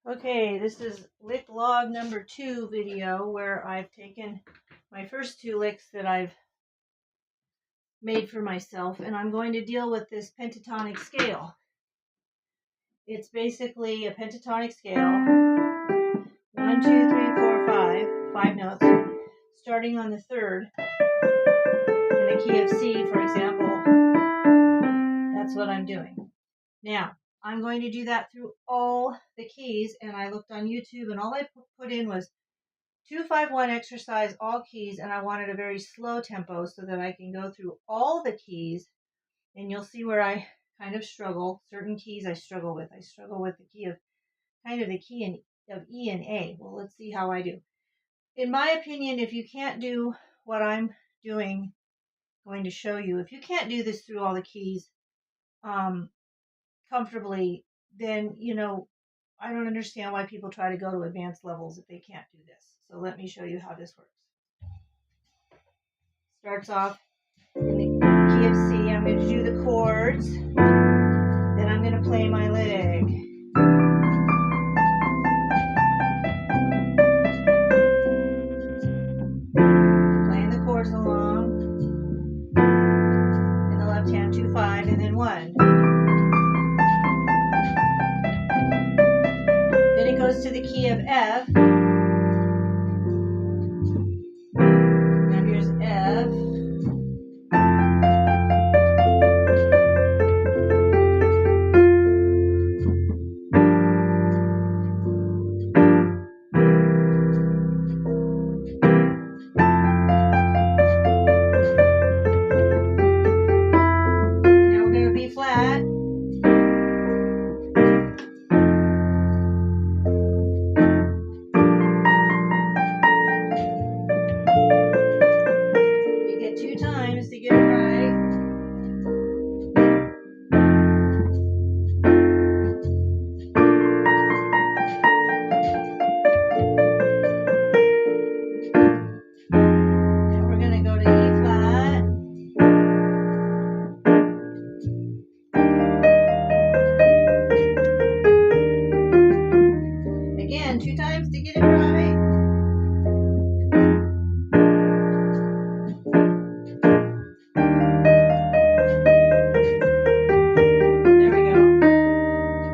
Okay, this is lick log number 2 video where I've taken my first 2 licks that I've made for myself, and I'm going to deal with this pentatonic scale. It's basically a pentatonic scale, 1, 2, 3, 4, 5, 5 notes, starting on the 3rd in the key of C, for example. That's what I'm doing. Now, I'm going to do that through all the keys, and I looked on YouTube, and all I put in was 2-5-1 exercise, all keys, and I wanted a very slow tempo so that I can go through all the keys, and you'll see where I kind of struggle. Certain keys I struggle with. I struggle with the key of, kind of the key of E and A. Well, let's see how I do. In my opinion, if you can't do what I'm going to show you, if you can't do this through all the keys comfortably, then, I don't understand why people try to go to advanced levels if they can't do this. So let me show you how this works. Starts off in the key of C. I'm going to do the chords. Then I'm going to play my lick. Playing the chords along. In the left hand, 2, 5, and then 1. Then it goes to the key of F. Now here's F. Now we're going to B flat. You get 2 times to get it right. Now we're going to go to E flat. Again, 2 times to get it right. There we go.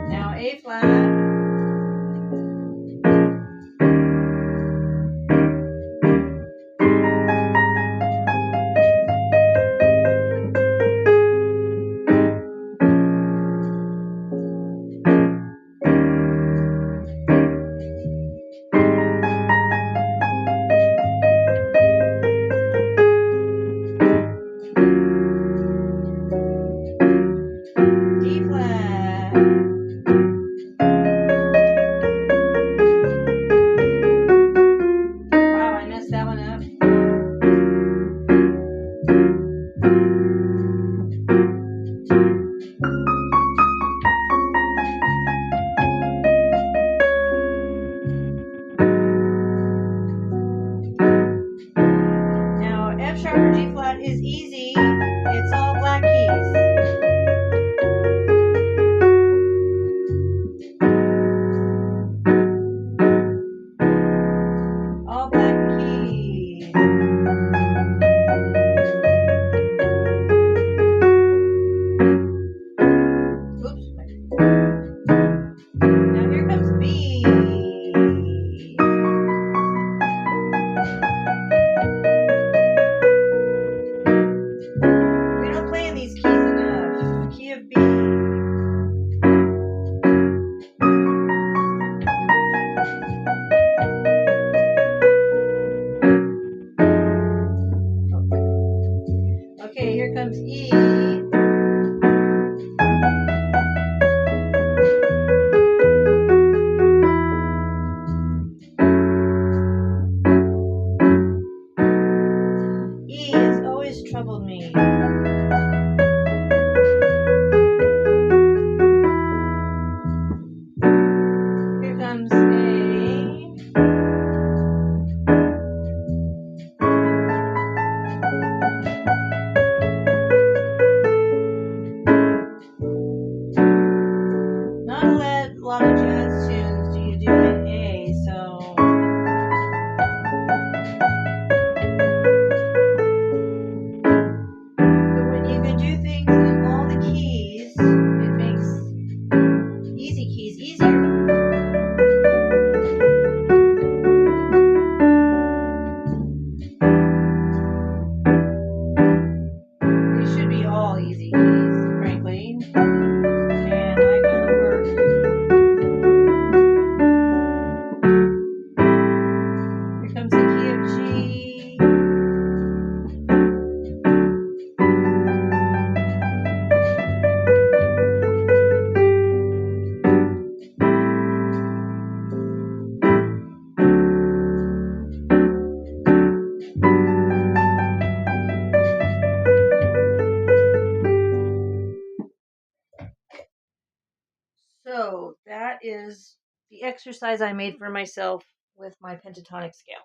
Now A flat. D flat. Wow, I messed that one up. Now F sharp or G flat is easy. It's all black keys. All black keys. Oops. Now here comes B. We don't play in these keys enough. Key of B. Okay, here comes E. E has always troubled me. So that is the exercise I made for myself with my pentatonic scale.